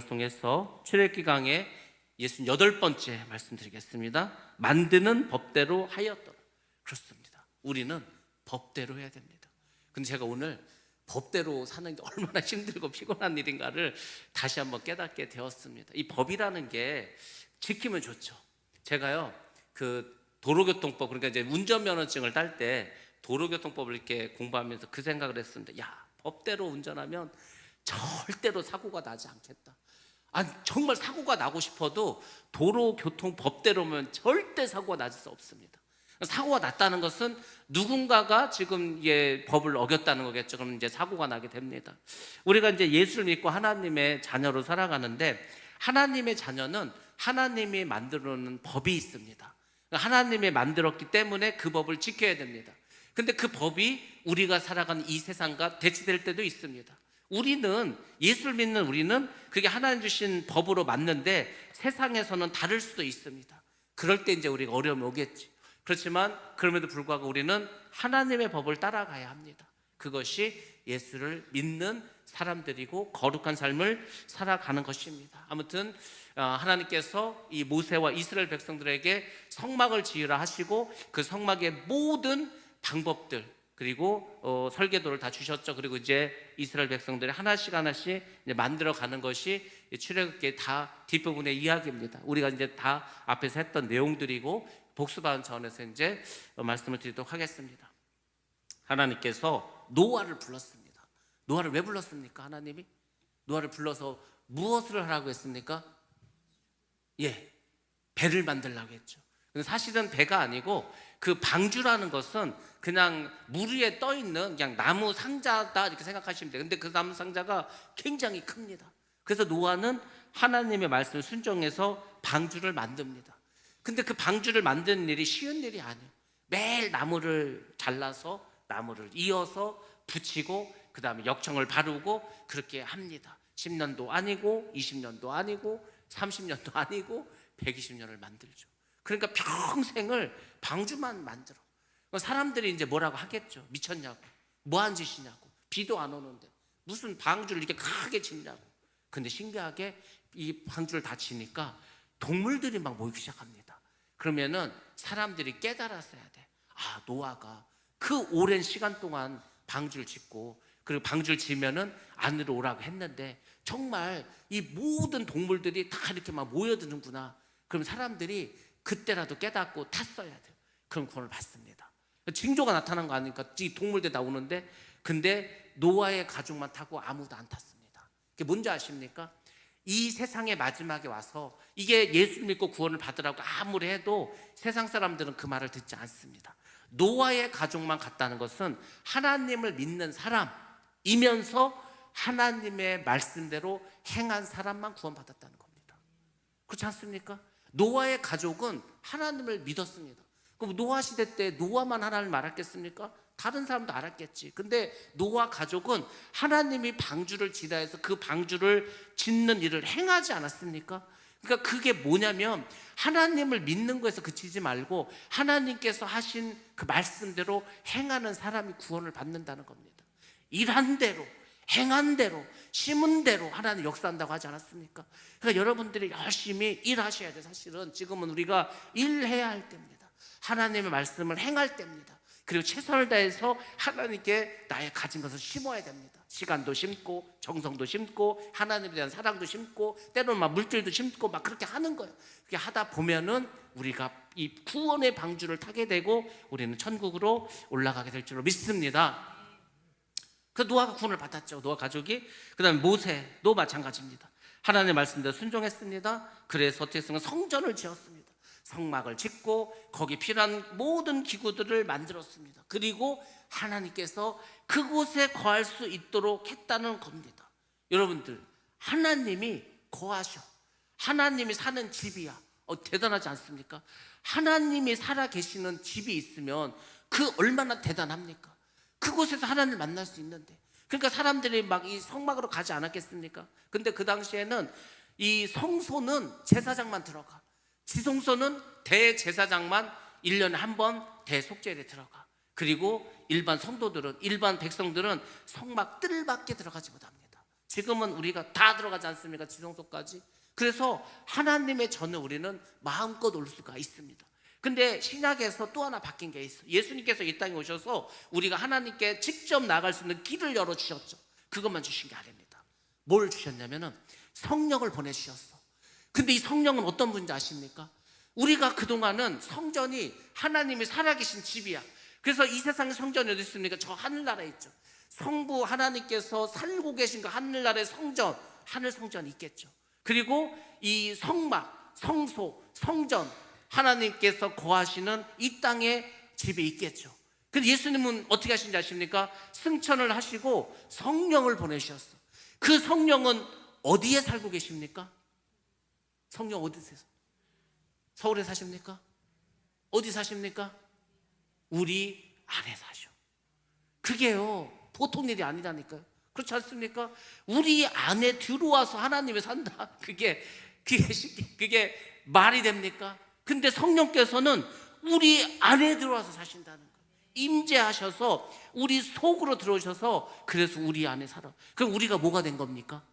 통해서 출애굽기강의 68번째 말씀드리겠습니다. 만드는 법대로 하였더라. 그렇습니다. 우리는 법대로 해야 됩니다. 근데 제가 오늘 법대로 사는 게 얼마나 힘들고 피곤한 일인가를 다시 한번 깨닫게 되었습니다. 이 법이라는 게 지키면 좋죠. 제가요 도로교통법, 그러니까 이제 운전면허증을 딸 때 도로교통법을 이렇게 공부하면서 그 생각을 했습니다. 야, 법대로 운전하면 절대로 사고가 나지 않겠다. 정말 사고가 나고 싶어도 도로교통법대로면 절대 사고가 날 수 없습니다. 사고가 났다는 것은 누군가가 지금 법을 어겼다는 거겠죠. 그럼 이제 사고가 나게 됩니다. 우리가 이제 예수를 믿고 하나님의 자녀로 살아가는데, 하나님의 자녀는 하나님이 만들어 놓은 법이 있습니다. 하나님이 만들었기 때문에 그 법을 지켜야 됩니다. 근데 그 법이 우리가 살아가는 이 세상과 대치될 때도 있습니다. 우리는, 예수를 믿는 우리는 그게 하나님 주신 법으로 맞는데 세상에서는 다를 수도 있습니다. 그럴 때 이제 우리가 어려움이 오겠지. 그렇지만 그럼에도 불구하고 우리는 하나님의 법을 따라가야 합니다. 그것이 예수를 믿는 사람들이고 거룩한 삶을 살아가는 것입니다. 아무튼 하나님께서 이 모세와 이스라엘 백성들에게 성막을 지으라 하시고 그 성막의 모든 방법들, 그리고 설계도를 다 주셨죠. 그리고 이제 이스라엘 백성들이 하나씩 하나씩 이제 만들어 가는 것이 출애굽기의 다 뒷부분의 이야기입니다. 우리가 이제 다 앞에서 했던 내용들이고 복습하는 차원에서 이제 말씀을 드리도록 하겠습니다. 하나님께서 노아를 불렀습니다. 노아를 왜 불렀습니까? 하나님이 노아를 불러서 무엇을 하라고 했습니까? 배를 만들라고 했죠. 근데 사실은 배가 아니고 그 방주라는 것은 그냥 물 위에 떠 있는 그냥 나무 상자다 이렇게 생각하시면 돼요. 근데 그 나무 상자가 굉장히 큽니다. 그래서 노아는 하나님의 말씀을 순종해서 방주를 만듭니다. 근데 그 방주를 만드는 일이 쉬운 일이 아니에요. 매일 나무를 잘라서 나무를 이어서 붙이고 그 다음에 역청을 바르고 그렇게 합니다. 10년도 아니고 20년도 아니고 30년도 아니고 120년을 만들죠. 그러니까 평생을 방주만 만들어. 사람들이 이제 뭐라고 하겠죠. 미쳤냐고, 뭐한 짓이냐고, 비도 안 오는데 무슨 방주를 이렇게 크게 짓냐고. 근데 신기하게 이 방주를 다 치니까 동물들이 막 모이기 시작합니다. 그러면은 사람들이 깨달았어야 돼. 노아가 그 오랜 시간 동안 방주를 짓고 그리고 방주를 지면은 안으로 오라고 했는데 정말 이 모든 동물들이 다 이렇게 막 모여드는구나. 그럼 사람들이 그때라도 깨닫고 탔어야 돼요. 그럼 구원을 받습니다. 징조가 나타난 거 아닙니까? 이 동물들 나오는데, 근데 노아의 가족만 타고 아무도 안 탔습니다. 그게 뭔지 아십니까? 이 세상의 마지막에 와서 이게 예수 믿고 구원을 받으라고 아무리 해도 세상 사람들은 그 말을 듣지 않습니다. 노아의 가족만 갔다는 것은 하나님을 믿는 사람이면서 하나님의 말씀대로 행한 사람만 구원받았다는 겁니다. 그렇지 않습니까? 노아의 가족은 하나님을 믿었습니다. 그럼 노아 시대 때 노아만 하나님을 알았겠습니까? 다른 사람도 알았겠지. 근데 노아 가족은 하나님이 방주를 지라 해서 그 방주를 짓는 일을 행하지 않았습니까? 그러니까 그게 뭐냐면 하나님을 믿는 거에서 그치지 말고 하나님께서 하신 그 말씀대로 행하는 사람이 구원을 받는다는 겁니다. 일한 대로, 행한 대로, 심은 대로 하나님 역사한다고 하지 않았습니까? 그러니까 여러분들이 열심히 일하셔야 돼요. 사실은 지금은 우리가 일해야 할 때입니다. 하나님의 말씀을 행할 때입니다. 그리고 최선을 다해서 하나님께 나의 가진 것을 심어야 됩니다. 시간도 심고 정성도 심고 하나님에 대한 사랑도 심고 때로는 막 물질도 심고 막 그렇게 하는 거예요. 그렇게 하다 보면은 우리가 이 구원의 방주를 타게 되고 우리는 천국으로 올라가게 될 줄로 믿습니다. 그 노아가 구원을 받았죠. 노아 가족이. 그 다음에 모세도 마찬가지입니다. 하나님의 말씀대로 순종했습니다. 그래서 어떻게 했습니까? 성전을 지었습니다. 성막을 짓고 거기 필요한 모든 기구들을 만들었습니다. 그리고 하나님께서 그곳에 거할 수 있도록 했다는 겁니다. 여러분들, 하나님이 거하셔. 하나님이 사는 집이야. 대단하지 않습니까? 하나님이 살아 계시는 집이 있으면 그 얼마나 대단합니까? 그곳에서 하나님을 만날 수 있는데, 그러니까 사람들이 막 이 성막으로 가지 않았겠습니까? 근데 그 당시에는 이 성소는 제사장만 들어가. 지성소는 대제사장만 1년에 한 번 대속죄에 들어가. 그리고 일반 성도들은, 일반 백성들은 성막 뜰밖에 들어가지 못합니다. 지금은 우리가 다 들어가지 않습니까? 지성소까지. 그래서 하나님의 전을 우리는 마음껏 올 수가 있습니다. 근데 신약에서 또 하나 바뀐 게 있어요. 예수님께서 이 땅에 오셔서 우리가 하나님께 직접 나갈 수 있는 길을 열어주셨죠. 그것만 주신 게 아닙니다. 뭘 주셨냐면은 성령을 보내주셨어. 근데 이 성령은 어떤 분인지 아십니까? 우리가 그동안은 성전이 하나님이 살아계신 집이야. 그래서 이 세상에 성전이 어디 있습니까? 저 하늘나라에 있죠. 성부 하나님께서 살고 계신 그 하늘나라의 성전, 하늘 성전이 있겠죠. 그리고 이 성막, 성소, 성전, 하나님께서 거하시는 이 땅의 집이 있겠죠. 근데 예수님은 어떻게 하신지 아십니까? 승천을 하시고 성령을 보내주셨어. 그 성령은 어디에 살고 계십니까? 성령 어디 사세요? 서울에 사십니까? 어디 사십니까? 우리 안에 사셔. 그게요 보통 일이 아니라니까요. 그렇지 않습니까? 우리 안에 들어와서 하나님이 산다. 그게 말이 됩니까? 근데 성령께서는 우리 안에 들어와서 사신다는 거예요. 임재하셔서 우리 속으로 들어오셔서 그래서 우리 안에 살아. 그럼 우리가 뭐가 된 겁니까?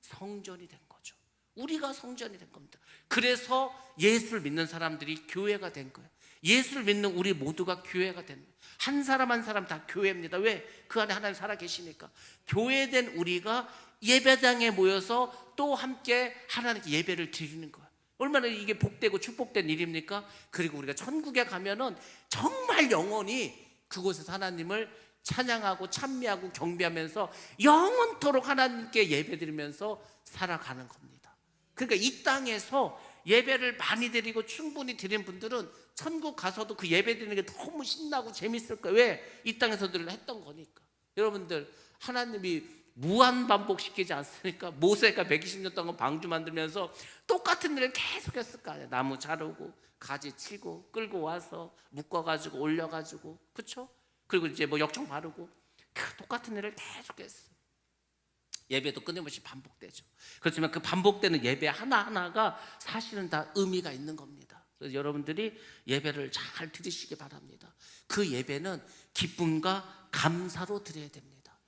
성전이 된 거죠. 우리가 성전이 된 겁니다. 그래서 예수를 믿는 사람들이 교회가 된 거예요. 예수를 믿는 우리 모두가 교회가 된 거예요. 한 사람 한 사람 다 교회입니다. 왜? 그 안에 하나님 살아 계시니까. 교회된 우리가 예배당에 모여서 또 함께 하나님께 예배를 드리는 거예요. 얼마나 이게 복되고 축복된 일입니까? 그리고 우리가 천국에 가면은 정말 영원히 그곳에서 하나님을 찬양하고 찬미하고 경배하면서 영원토록 하나님께 예배드리면서 살아가는 겁니다. 그러니까 이 땅에서 예배를 많이 드리고 충분히 드린 분들은 천국 가서도 그 예배 드리는 게 너무 신나고 재밌을 거예요. 왜? 이 땅에서 늘 했던 거니까. 여러분들 하나님이 무한 반복시키지 않습니까? 모세가 120년 동안 방주 만들면서 똑같은 일을 계속 했을 거 아니에요. 나무 자르고 가지 치고 끌고 와서 묶어가지고 올려가지고, 그렇죠? 그리고 이제 뭐 역청 바르고 똑같은 일을 계속 했어요. 예배도 끊임없이 반복되죠. 그렇지만 그 반복되는 예배 하나하나가 사실은 다 의미가 있는 겁니다. 그래서 여러분들이 예배를 잘 드리시기 바랍니다. 그 예배는 기쁨과 감사로 드려야 됩니다.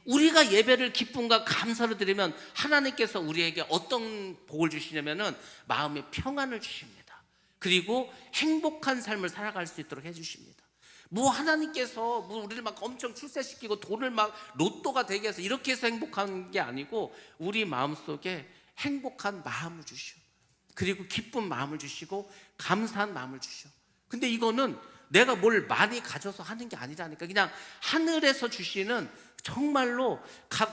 우리가 예배를 기쁨과 감사로 드리면 하나님께서 우리에게 어떤 복을 주시냐면은 마음의 평안을 주십니다. 그리고 행복한 삶을 살아갈 수 있도록 해주십니다. 뭐 하나님께서 뭐 우리를 막 엄청 출세시키고 돈을 막 로또가 되게 해서 이렇게 해서 행복한 게 아니고 우리 마음속에 행복한 마음을 주시오. 그리고 기쁜 마음을 주시고 감사한 마음을 주시오. 근데 이거는 내가 뭘 많이 가져서 하는 게 아니라니까. 그냥 하늘에서 주시는 정말로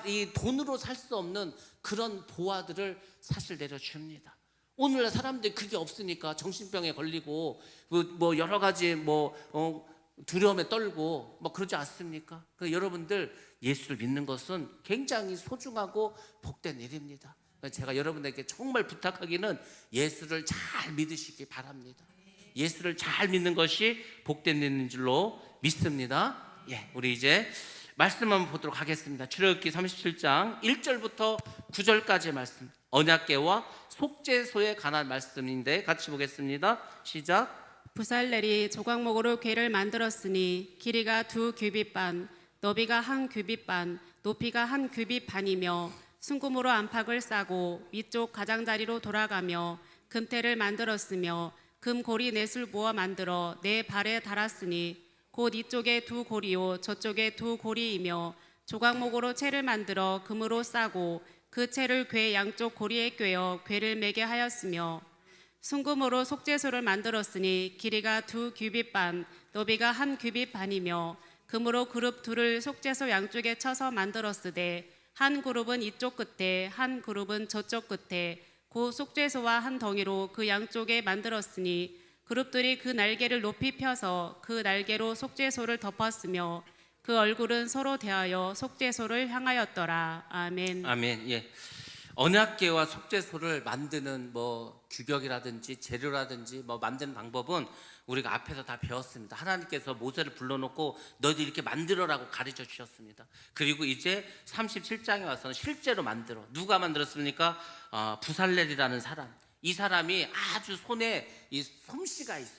이 돈으로 살 수 없는 그런 보화들을 사실 내려줍니다. 오늘날 사람들이 그게 없으니까 정신병에 걸리고 뭐 여러 가지 두려움에 떨고 뭐 그러지 않습니까? 그러니까 여러분들 예수를 믿는 것은 굉장히 소중하고 복된 일입니다. 제가 여러분에게 정말 부탁하기는 예수를 잘 믿으시기 바랍니다. 예수를 잘 믿는 것이 복된 일인 줄로 믿습니다. 우리 이제 말씀 한번 보도록 하겠습니다. 출애굽기 37장 1절부터 9절까지의 말씀, 언약궤와 속죄소에 관한 말씀인데 같이 보겠습니다. 시작. 부살렐이 조각목으로 궤를 만들었으니 길이가 2규빗 반, 너비가 1규빗 반, 높이가 1규빗 반이며 순금으로 안팎을 싸고 위쪽 가장자리로 돌아가며 금태를 만들었으며 금고리 넷을 모아 만들어 네 발에 달았으니 곧 이쪽에 2고리요 저쪽에 2고리이며 조각목으로 채를 만들어 금으로 싸고 그 채를 궤 양쪽 고리에 꿰어 궤를 매게 하였으며 순금으로 속죄소를 만들었으니 길이가 2규빗 반, 너비가 1규빗 반이며 금으로 그룹 둘을 속죄소 양쪽에 쳐서 만들었으되 한 그룹은 이쪽 끝에 한 그룹은 저쪽 끝에 그 속죄소와 한 덩이로 그 양쪽에 만들었으니 그룹들이 그 날개를 높이 펴서 그 날개로 속죄소를 덮었으며 그 얼굴은 서로 대하여 속죄소를 향하였더라. 아멘. 아멘. 언약궤와 속죄소를 만드는 규격이라든지 재료라든지 만드는 방법은 우리가 앞에서 다 배웠습니다. 하나님께서 모세를 불러놓고 너희들 이렇게 만들어라고 가르쳐 주셨습니다. 그리고 이제 37장에 와서는 실제로 만들어. 누가 만들었습니까? 부살렐이라는 사람. 이 사람이 아주 손에 이 솜씨가 있어.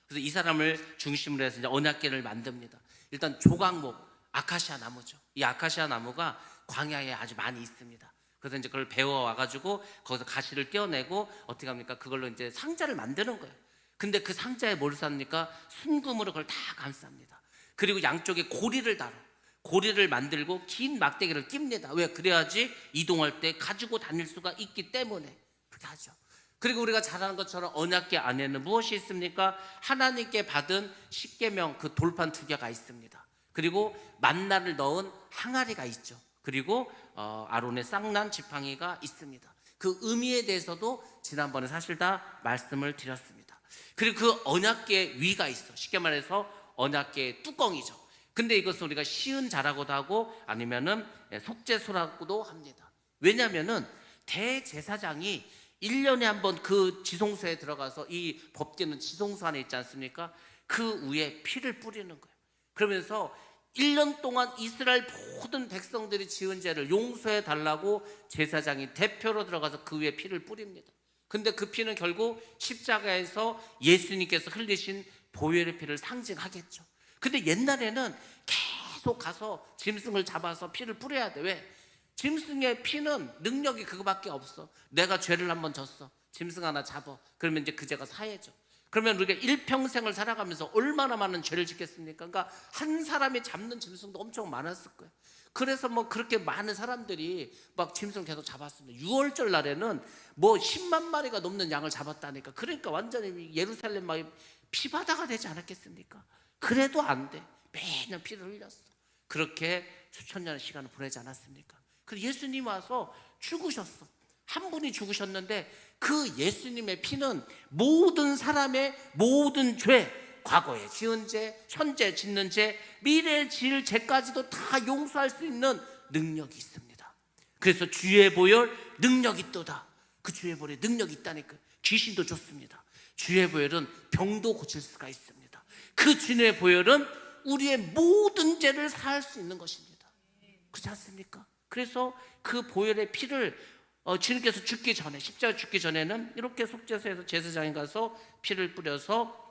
그래서 이 사람을 중심으로 해서 이제 언약궤를 만듭니다. 일단 조각목, 아카시아 나무죠. 이 아카시아 나무가 광야에 아주 많이 있습니다. 그래서 이제 그걸 배워와가지고 거기서 가시를 떼어내고 어떻게 합니까? 그걸로 이제 상자를 만드는 거예요. 근데 그 상자에 뭘 쌉니까? 순금으로 그걸 다 감쌉니다. 그리고 양쪽에 고리를 달아. 고리를 만들고 긴 막대기를 낍니다. 왜? 그래야지 이동할 때 가지고 다닐 수가 있기 때문에 그렇게 하죠. 그리고 우리가 잘 아는 것처럼 언약궤 안에는 무엇이 있습니까? 하나님께 받은 십계명 그 돌판 2개가 있습니다. 그리고 만나를 넣은 항아리가 있죠. 그리고 아론의 쌍난 지팡이가 있습니다. 그 의미에 대해서도 지난번에 사실 다 말씀을 드렸습니다. 그리고 그 언약궤 위가 있어. 쉽게 말해서 언약궤 뚜껑이죠. 근데 이것은 우리가 시은 자라고도 하고 아니면은 속죄소라고도 합니다. 왜냐하면은 대제사장이 1년에 한 번 그 지성소에 들어가서 이 법궤는 지성소 안에 있지 않습니까? 그 위에 피를 뿌리는 거예요. 그러면서 1년 동안 이스라엘 모든 백성들이 지은 죄를 용서해 달라고 제사장이 대표로 들어가서 그 위에 피를 뿌립니다. 근데 그 피는 결국 십자가에서 예수님께서 흘리신 보혈의 피를 상징하겠죠. 근데 옛날에는 계속 가서 짐승을 잡아서 피를 뿌려야 돼. 왜? 짐승의 피는 능력이 그거밖에 없어. 내가 죄를 한번 졌어. 짐승 하나 잡아. 그러면 이제 그 죄가 사해져. 그러면 우리가 일평생을 살아가면서 얼마나 많은 죄를 짓겠습니까? 그러니까 한 사람이 잡는 짐승도 엄청 많았을 거예요. 그래서 뭐 그렇게 많은 사람들이 막 짐승을 계속 잡았습니다. 6월절 날에는 뭐 10만 마리가 넘는 양을 잡았다니까. 그러니까 완전히 예루살렘 막 피바다가 되지 않았겠습니까? 그래도 안 돼. 매년 피를 흘렸어. 그렇게 수천 년의 시간을 보내지 않았습니까? 그래서 예수님 와서 죽으셨어. 한 분이 죽으셨는데 그 예수님의 피는 모든 사람의 모든 죄, 과거에 지은 죄, 현재 짓는 죄, 미래에 지을 죄까지도 다 용서할 수 있는 능력이 있습니다. 그래서 주의 보혈 능력이 있도다. 그 주의 보혈에 능력이 있다니까. 귀신도 좋습니다. 주의 보혈은 병도 고칠 수가 있습니다. 그 주의 보혈은 우리의 모든 죄를 사할 수 있는 것입니다. 그렇지 않습니까? 그래서 그 보혈의 피를 주님께서 죽기 전에, 십자가 죽기 전에는 이렇게 속죄소에서 제사장이 가서 피를 뿌려서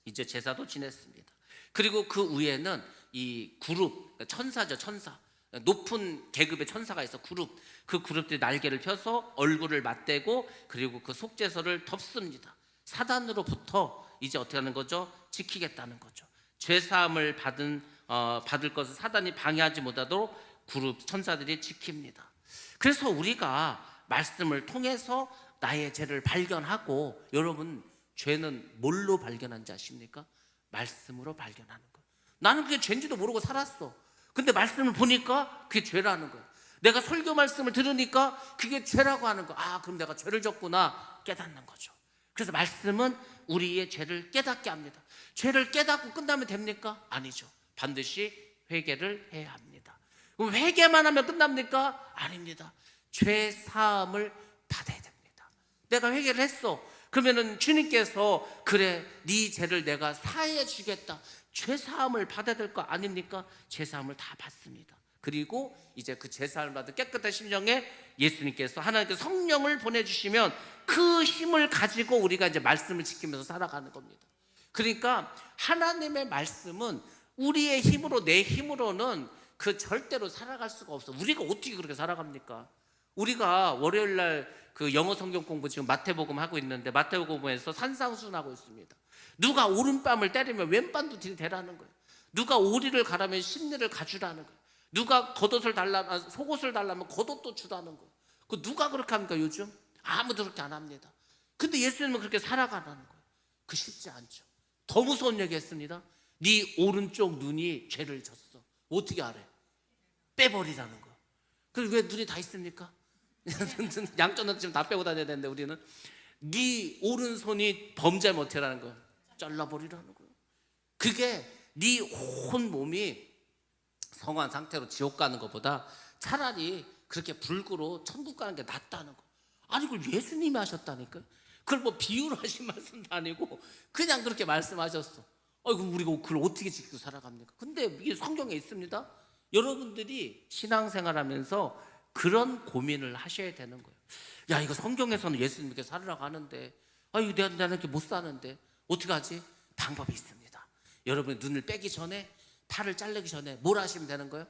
이제 제사도 지냈습니다. 그리고 그 위에는 이 그룹, 천사죠, 천사. 높은 계급의 천사가 있어. 그 그룹들이 날개를 펴서 얼굴을 맞대고 그리고 그 속죄소를 덮습니다. 사단으로부터 이제 어떻게 하는 거죠? 지키겠다는 거죠. 죄사함을 받을 것을 사단이 방해하지 못하도록 그룹 천사들이 지킵니다. 그래서 우리가 말씀을 통해서 나의 죄를 발견하고, 여러분 죄는 뭘로 발견한지 아십니까? 말씀으로 발견하는 거예요. 나는 그게 죄인지도 모르고 살았어. 근데 말씀을 보니까 그게 죄라는 거예요. 내가 설교 말씀을 들으니까 그게 죄라고 하는 거예요. 아, 그럼 내가 죄를 졌구나 깨닫는 거죠. 그래서 말씀은 우리의 죄를 깨닫게 합니다. 죄를 깨닫고 끝나면 됩니까? 아니죠. 반드시 회개를 해야 합니다. 그럼 회개만 하면 끝납니까? 아닙니다. 죄 사함을 받아야 됩니다. 내가 회개를 했어. 그러면은 주님께서 그래, 네 죄를 내가 사해 주겠다. 죄 사함을 받아야 될 거 아닙니까? 죄 사함을 다 받습니다. 그리고 이제 그 죄 사함을 받은 깨끗한 심령에 예수님께서, 하나님께서 성령을 보내주시면 그 힘을 가지고 우리가 이제 말씀을 지키면서 살아가는 겁니다. 그러니까 하나님의 말씀은 우리의 힘으로, 내 힘으로는 그 절대로 살아갈 수가 없어. 우리가 어떻게 그렇게 살아갑니까? 우리가 월요일 날 그 영어 성경 공부 지금 마태복음 하고 있는데 마태복음에서 산상순하고 있습니다. 누가 오른뺨을 때리면 왼뺨도 대라는 거예요. 누가 오리를 가라면 심리를 가주라는 거예요. 누가 겉옷을 달라면, 속옷을 달라면 겉옷도 주라는 거예요. 그 누가 그렇게 합니까? 요즘 아무도 그렇게 안 합니다. 근데 예수님은 그렇게 살아가라는 거예요. 그 쉽지 않죠. 더 무서운 얘기 했습니다. 네 오른쪽 눈이 죄를 졌어. 어떻게 알아요? 빼버리라는 거예요. 그래서 왜 눈이 다 있습니까? 양쪽 눈 지금 다 빼고 다녀야 되는데 우리는 네 오른손이 범죄하면 어떻게 하라는 거예요? 잘라버리라는 거예요. 그게 네 온 몸이 성한 상태로 지옥 가는 것보다 차라리 그렇게 불구로 천국 가는 게 낫다는 거예요. 아니 그걸 예수님이 하셨다니까요. 그걸 뭐 비유로 하신 말씀도 아니고 그냥 그렇게 말씀하셨어. 그럼 우리가 그걸 어떻게 지키고 살아갑니까? 근데 이게 성경에 있습니다. 여러분들이 신앙생활하면서 그런 고민을 하셔야 되는 거예요. 야, 이거 성경에서는 예수님 이렇게 살으라고 하는데 내가 이렇게 못 사는데 어떻게 하지? 방법이 있습니다. 여러분이 눈을 빼기 전에, 팔을 자르기 전에 뭘 하시면 되는 거예요?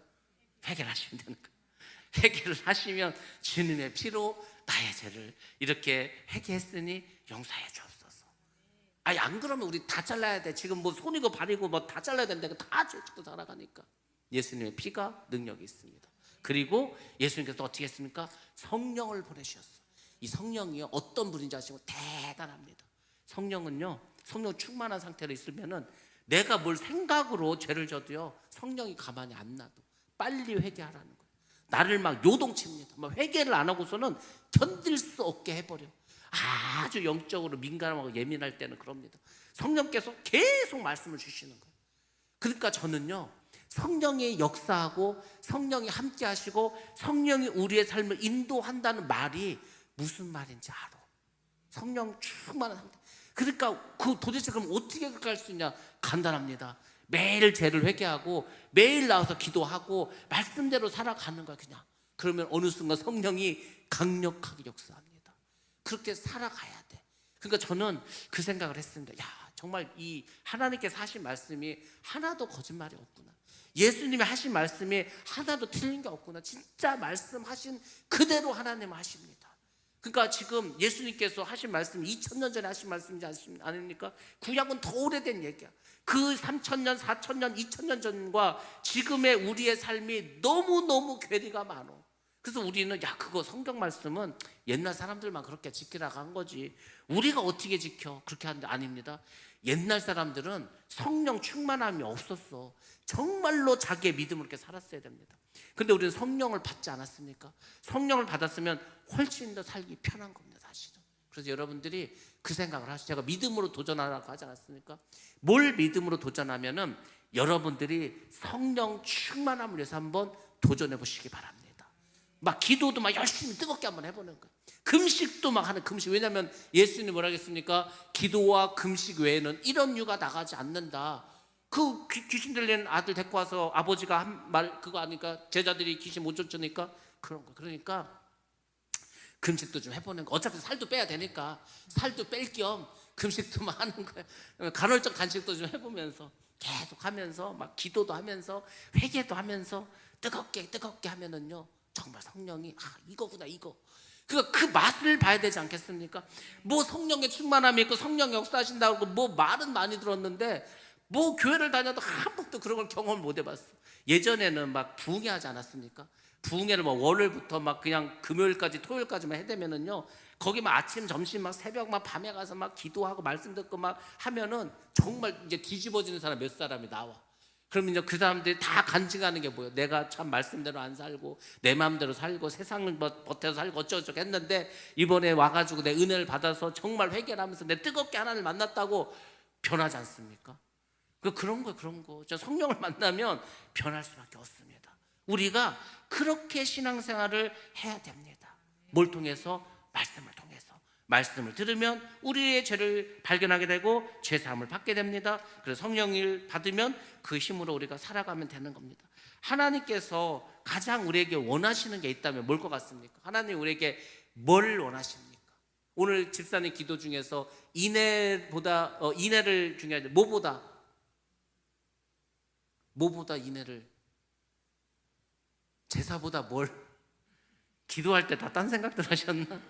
회개를 하시면 되는 거예요. 회개를 하시면 주님의 피로 나의 죄를 이렇게 회개했으니 용서해 주옵소서. 아니 안 그러면 우리 다 잘라야 돼. 지금 뭐 손이고 발이고 뭐 다 잘라야 되는데 다 죄 짓고 살아가니까. 예수님의 피가 능력이 있습니다. 그리고 예수님께서 어떻게 했습니까? 성령을 보내주셨어요. 이 성령이요 어떤 분인지 아시고 대단합니다. 성령은요, 성령 충만한 상태로 있으면은 내가 뭘 생각으로 죄를 져도요 성령이 가만히 안 놔둬. 빨리 회개하라는 거예요. 나를 막 요동칩니다. 막 회개를 안 하고서는 견딜 수 없게 해버려. 아주 영적으로 민감하고 예민할 때는 그럽니다. 성령께서 계속 말씀을 주시는 거예요. 그러니까 저는요 성령이 역사하고 성령이 함께 하시고 성령이 우리의 삶을 인도한다는 말이 무슨 말인지 알아. 성령 충만한 상태. 그러니까 그 도대체 그럼 어떻게 그렇게 할 수 있냐? 간단합니다. 매일 죄를 회개하고 매일 나와서 기도하고 말씀대로 살아가는 거야 그냥. 그러면 어느 순간 성령이 강력하게 역사합니다. 그렇게 살아가야 돼. 그러니까 저는 그 생각을 했습니다. 야 정말 이 하나님께서 하신 말씀이 하나도 거짓말이 없구나. 예수님이 하신 말씀이 하나도 틀린 게 없구나. 진짜 말씀하신 그대로 하나님 하십니다. 그러니까 지금 예수님께서 하신 말씀 2000년 전에 하신 말씀이지 아닙니까? 구약은 더 오래된 얘기야. 그 3000년, 4000년, 2000년 전과 지금의 우리의 삶이 너무너무 괴리가 많어. 그래서 우리는 야 그거 성경 말씀은 옛날 사람들만 그렇게 지키라고 한 거지 우리가 어떻게 지켜? 그렇게 하는데 아닙니다. 옛날 사람들은 성령 충만함이 없었어. 정말로 자기의 믿음으로 이렇게 살았어야 됩니다. 근데 우리는 성령을 받지 않았습니까? 성령을 받았으면 훨씬 더 살기 편한 겁니다 사실은. 그래서 여러분들이 그 생각을 하시죠. 제가 믿음으로 도전하라고 하지 않았습니까? 뭘 믿음으로 도전하면은 여러분들이 성령 충만함을 위해서 한번 도전해 보시기 바랍니다. 막 기도도 막 열심히 뜨겁게 한번 해보는 거예요. 금식도 막 하는 금식. 왜냐하면 예수님이 뭐라 했습니까? 기도와 금식 외에는 이런 유가 나가지 않는다. 그 귀신 들린 아들 데리고 와서 아버지가 한 말 그거 아니까 제자들이 귀신 못 쫓으니까 그런 거. 그러니까 금식도 좀 해보는 거. 어차피 살도 빼야 되니까 살도 뺄 겸 금식도 막 하는 거예요. 간헐적 단식도 좀 해보면서 계속 하면서 막 기도도 하면서 회개도 하면서 뜨겁게 하면은요 정말 성령이 이거구나 이거. 그러니까 그 맛을 봐야 되지 않겠습니까? 뭐 성령의 충만함이 있고 성령 역사하신다고 뭐 말은 많이 들었는데 뭐 교회를 다녀도 한 번도 그런 걸 경험을 못 해봤어. 예전에는 막 부흥회 하지 않았습니까? 부흥회를 뭐 월요일부터 막 그냥 금요일까지 토요일까지만 해대면은요 거기 막 아침 점심 막 새벽 막 밤에 가서 막 기도하고 말씀 듣고 막 하면은 정말 이제 뒤집어지는 사람 몇 사람이 나와. 그러면 이제 그 사람들이 다 간증하는 게 뭐예요? 내가 참 말씀대로 안 살고 내 마음대로 살고 세상을 버텨서 살고 어쩌고저쩌고 했는데 이번에 와가지고 내 은혜를 받아서 정말 회개를 하면서 내 뜨겁게 하나님을 만났다고 변하지 않습니까? 그런 거예요. 그런 거. 성령을 만나면 변할 수밖에 없습니다. 우리가 그렇게 신앙생활을 해야 됩니다. 뭘 통해서? 말씀을 통해서. 말씀을 들으면 우리의 죄를 발견하게 되고 죄사함을 받게 됩니다. 그래서 성령을 받으면 그 힘으로 우리가 살아가면 되는 겁니다. 하나님께서 가장 우리에게 원하시는 게 있다면 뭘 것 같습니까? 하나님 우리에게 뭘 원하십니까? 오늘 집사님 기도 중에서 인애보다 인애를 중요하죠. 뭐보다 인애를 제사보다 뭘 기도할 때 다 딴 생각들 하셨나?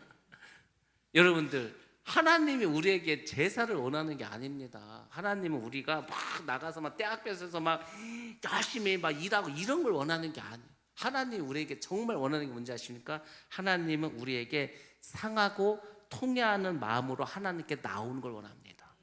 여러분들 하나님이 우리에게 제사를 원하는 게 아닙니다. 하나님은 우리가 막 나가서 막 떼학 뺏어서 막 열심히 막 일하고 이런 걸 원하는 게 아니에요. 하나님이 우리에게 정말 원하는 게 뭔지 아십니까? 하나님은 우리에게 상하고 통회하는 마음으로 하나님께 나오는 걸 원합니다.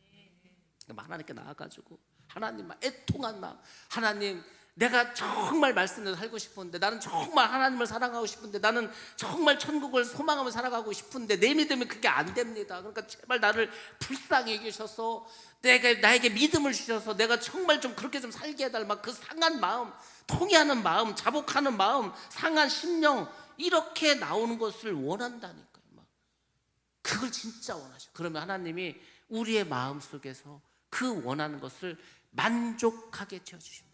하나님께 나와가지고 하나님 막 애통한 마음, 하나님 내가 정말 말씀대로 살고 싶은데 나는 정말 하나님을 사랑하고 싶은데 나는 정말 천국을 소망하며 살아가고 싶은데 내 믿음이 그게 안 됩니다. 그러니까 제발 나를 불쌍히 여기셔서 나에게 믿음을 주셔서 내가 정말 좀 그렇게 좀 살게 해달라. 막 그 상한 마음, 통회하는 마음, 자복하는 마음, 상한 심령 이렇게 나오는 것을 원한다니까요. 막 그걸 진짜 원하셔. 그러면 하나님이 우리의 마음 속에서 그 원하는 것을 만족하게 채워주십니다.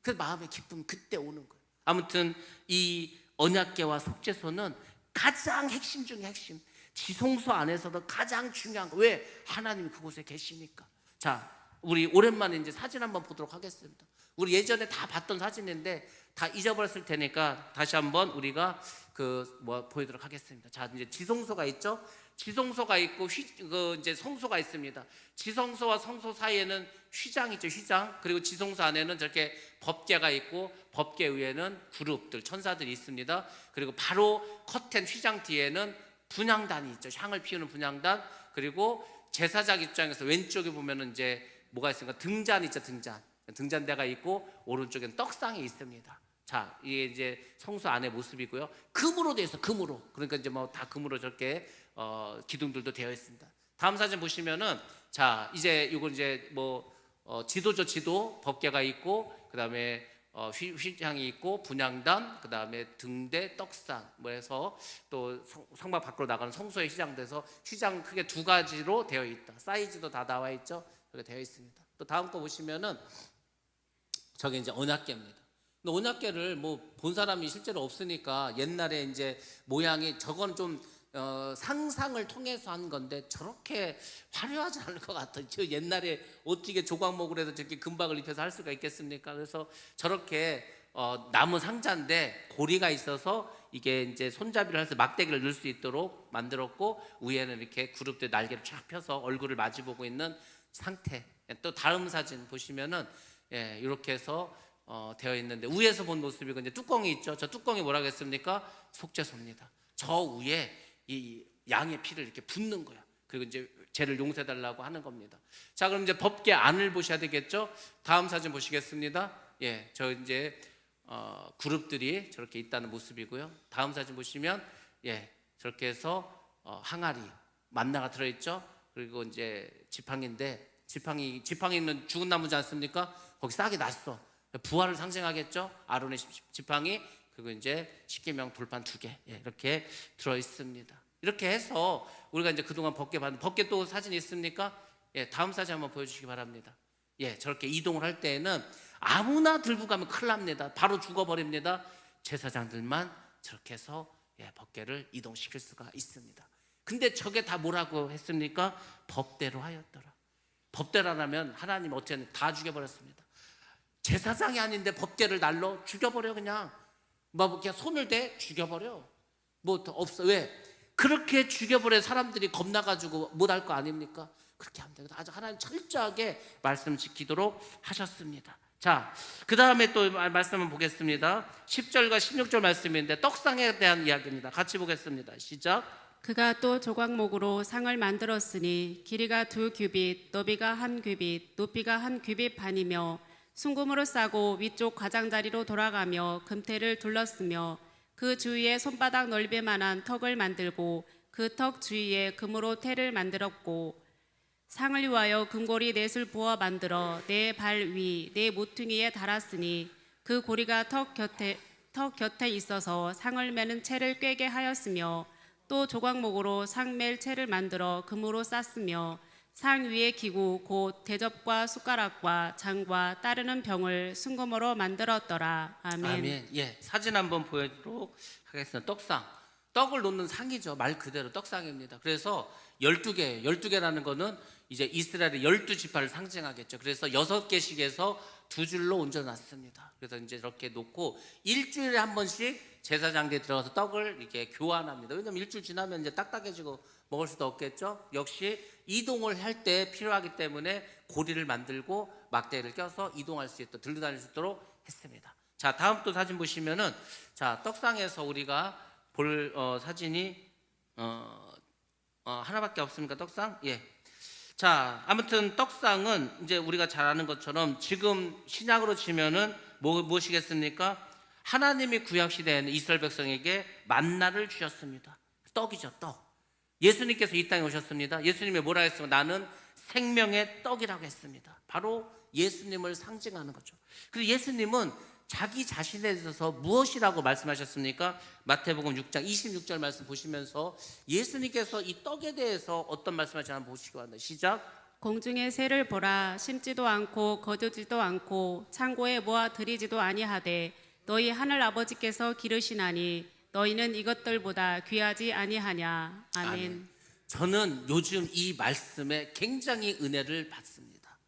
그 마음의 기쁨 그때 오는 거예요. 아무튼 이 언약궤와 속죄소는 가장 핵심 중에 핵심, 지성소 안에서도 가장 중요한 거. 왜? 하나님이 그곳에 계시니까. 자, 우리 오랜만에 이제 사진 한번 보도록 하겠습니다. 우리 예전에 다 봤던 사진인데 다 잊어버렸을 테니까 다시 한번 우리가 보이도록 하겠습니다. 자, 이제 지성소가 있죠. 지성소가 있고 이제 성소가 있습니다. 지성소와 성소 사이에는 휘장 있죠. 휘장. 그리고 지성소 안에는 저렇게 법궤가 있고 법궤 위에는 그룹들, 천사들이 있습니다. 그리고 바로 커튼 휘장 뒤에는 분향단이 있죠. 향을 피우는 분향단. 그리고 제사장 입장에서 왼쪽에 보면은 이제 뭐가 있습니까? 등잔 있죠. 등잔대가 있고 오른쪽엔 떡상이 있습니다. 자, 이게 이제 성소 안의 모습이고요. 금으로 되어 있어. 금으로. 그러니까 이제 뭐 다 금으로 저렇게 기둥들도 되어 있습니다. 다음 사진 보시면은 자, 이제 이건 이제 지도죠. 지도 법궤가 있고 그다음에 휘장이 있고 분향단, 그다음에 등대, 떡상 해서 또 성막 밖으로 나가는 성소의 휘장돼서 휘장 크게 두 가지로 되어 있다. 사이즈도 다 나와 있죠. 이렇게 되어 있습니다. 또 다음 거 보시면은 저게 이제 언약궤입니다. 근데 언약궤를 본 사람이 실제로 없으니까 옛날에 이제 모양이 저건 좀 상상을 통해서 한 건데 저렇게 화려하지 않을 것 같아요. 저 옛날에 어떻게 조각목을 해서 저렇게 금박을 입혀서 할 수가 있겠습니까? 그래서 저렇게 나무 상자인데 고리가 있어서 이게 이제 손잡이를 해서 막대기를 넣을 수 있도록 만들었고 위에는 이렇게 그룹들 날개를 쫙 펴서 얼굴을 마주보고 있는 상태. 또 다음 사진 보시면은 이렇게 해서 되어 있는데 위에서 본 모습이고 이제 뚜껑이 있죠. 저 뚜껑이 뭐라고 했습니까? 속죄소입니다. 저 위에 이 양의 피를 이렇게 붓는 거야. 그리고 이제 죄를 용서해 달라고 하는 겁니다. 자, 그럼 이제 법궤 안을 보셔야 되겠죠. 다음 사진 보시겠습니다. 저 이제 그룹들이 저렇게 있다는 모습이고요. 다음 사진 보시면 저렇게 해서 항아리 만나가 들어 있죠. 그리고 이제 지팡이인데 지팡이는 죽은 나무지 않습니까? 거기 싹이 났어. 부활을 상징하겠죠. 아론의 지팡이, 그리고 이제 십계명 돌판 2개 이렇게 들어 있습니다. 이렇게 해서 우리가 이제 그동안 법궤 봤는데 법궤 또 사진 있습니까? 다음 사진 한번 보여주시기 바랍니다. 저렇게 이동을 할 때에는 아무나 들고 가면 큰일 납니다. 바로 죽어버립니다. 제사장들만 저렇게 해서 법궤를 이동시킬 수가 있습니다. 근데 저게 다 뭐라고 했습니까? 법대로 하였더라. 법대로라면 하나님 어떻게 다 죽여버렸습니다. 제사장이 아닌데 법궤를 날로 죽여버려. 그냥 그냥 손을 대 죽여버려. 더 없어. 왜? 그렇게 죽여버려. 사람들이 겁나가지고 못할 거 아닙니까? 그렇게 하면 돼요. 아주 하나님 철저하게 말씀 지키도록 하셨습니다. 자, 그 다음에 또 말씀을 보겠습니다. 10절과 16절 말씀인데 떡상에 대한 이야기입니다. 같이 보겠습니다. 시작. 그가 또 조각목으로 상을 만들었으니 길이가 2규빗, 너비가 1규빗, 높이가 1규빗 반이며 순금으로 싸고 위쪽 가장자리로 돌아가며 금태를 둘렀으며 그 주위에 손바닥 넓이만한 턱을 만들고 그 턱 주위에 금으로 태를 만들었고 상을 위하여 금고리 넷을 부어 만들어 내 발 위, 내 모퉁이에 달았으니 그 고리가 턱 곁에 있어서 상을 매는 채를 꿰게 하였으며 또 조각목으로 상 맬 채를 만들어 금으로 쌌으며 상 위의 기구 곧 대접과 숟가락과 잔과 따르는 병을 순금으로 만들었더라. 아멘. 아멘. 사진 한번 보여드리도록 하겠습니다. 떡상. 떡을 놓는 상이죠. 말 그대로 떡상입니다. 그래서 12개, 12개라는 거는 이제 이스라엘의 12지파를 상징하겠죠. 그래서 6개씩 해서 2줄로 얹어놨습니다. 그래서 이제 이렇게 놓고 일주일에 한 번씩 제사장대에 들어가서 떡을 이렇게 교환합니다. 왜냐하면 일주일 지나면 이제 딱딱해지고 먹을 수도 없겠죠. 역시 이동을 할 때 필요하기 때문에 고리를 만들고 막대를 껴서 이동할 수 있도록 들고 다닐 수 있도록 했습니다. 자, 다음 또 사진 보시면은 자, 떡상에서 우리가 볼 사진이 하나밖에 없습니까? 떡상? 자, 아무튼 떡상은 이제 우리가 잘 아는 것처럼 지금 신약으로 치면은 무엇이겠습니까? 하나님이 구약 시대에는 이스라엘 백성에게 만나를 주셨습니다. 떡이죠, 떡. 예수님께서 이 땅에 오셨습니다. 예수님이 뭐라 했습니까? 나는 생명의 떡이라고 했습니다. 바로 예수님을 상징하는 거죠. 그리고 예수님은 자기 자신에 대해서 무엇이라고 말씀하셨습니까? 마태복음 6장 26절 말씀 보시면서 예수님께서 이 떡에 대해서 어떤 말씀하시는지 한번 보시기 바랍니다. 시작. 공중의 새를 보라. 심지도 않고 거두지도 않고 창고에 모아 들이지도 아니하되 너희 하늘 아버지께서 기르시나니 너희는 이것들보다 귀하지 아니하냐. 아멘. 저는 요즘 이 말씀에 굉장히 은혜를 받습니다.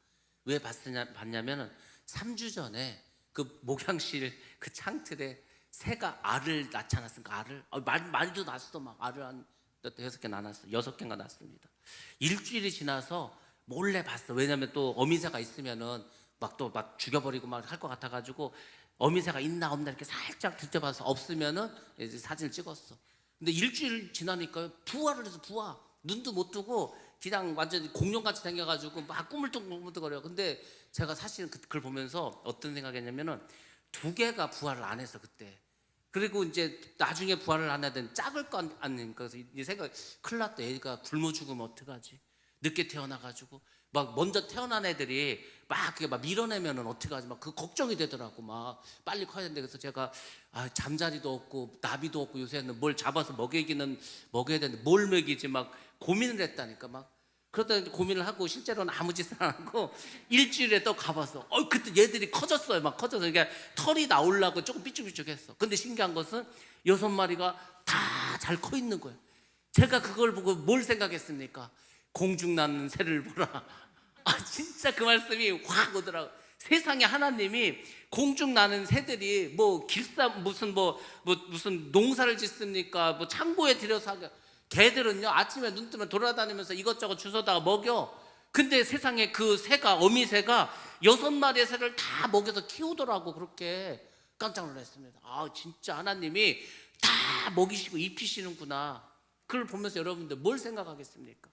왜 받냐면은 3주 전에 그 목양실 그 창틀에 새가 알을 낳지 않았습니까? 알을 많이도 낳았어. 막 알을 한 6개 낳았어. 6개가 낳습니다. 일주일이 지나서 몰래 봤어. 왜냐면 또 어미새가 있으면은 막 또 막 죽여버리고 막 할 것 같아가지고 어미새가 있나 없나 이렇게 살짝 들춰봐서 없으면은 이제 사진을 찍었어. 근데 일주일 지나니까 부화를 해서 부화. 눈도 못 뜨고 그냥 완전히 공룡같이 생겨가지고 막 꾸물뚱꾸물뚱거려. 근데 제가 사실은 그걸 보면서 어떤 생각했냐면은 2개가 부화를 안 했어 그때. 그리고 이제 나중에 부화를 안 해야 되는 짝을 거 아닙니까? 그래서 이 생각, 큰일 났다. 애가 굶어 죽으면 어떡하지? 늦게 태어나가지고 막 먼저 태어난 애들이 막 그게 막 밀어내면은 어떡하지? 막 그 걱정이 되더라고. 막 빨리 커야 되는데. 그래서 제가 잠자리도 없고 나비도 없고 요새는 뭘 잡아서 먹여야 되는데 뭘 먹이지? 막 고민을 했다니까. 막 그러다 이제 고민을 하고 실제로는 아무 짓을 안 하고 일주일에 또 가봤어. 그때 얘들이 커졌어요. 막 커져서 그러니까 털이 나오려고 조금 삐죽삐죽했어. 근데 신기한 것은 6마리가 다 잘 커 있는 거예요. 제가 그걸 보고 뭘 생각했습니까? 공중 낳는 새를 보라. 진짜 그 말씀이 확 오더라고. 세상에 하나님이 공중 나는 새들이 뭐 길사 무슨 무슨 농사를 짓습니까? 뭐 창고에 들여서 하게. 개들은요 아침에 눈 뜨면 돌아다니면서 이것저것 주워다가 먹여. 근데 세상에 그 새가 어미새가 6마리의 새를 다 먹여서 키우더라고. 그렇게 깜짝 놀랐습니다. 진짜 하나님이 다 먹이시고 입히시는구나. 그걸 보면서 여러분들 뭘 생각하겠습니까?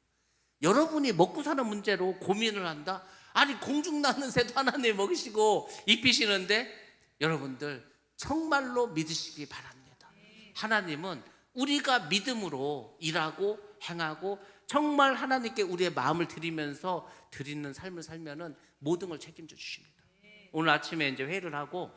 여러분이 먹고 사는 문제로 고민을 한다? 아니 공중 나는 새도 하나님 먹이시고 입히시는데 여러분들 정말로 믿으시기 바랍니다. 하나님은 우리가 믿음으로 일하고 행하고 정말 하나님께 우리의 마음을 드리면서 드리는 삶을 살면은 모든 걸 책임져 주십니다. 오늘 아침에 이제 회의를 하고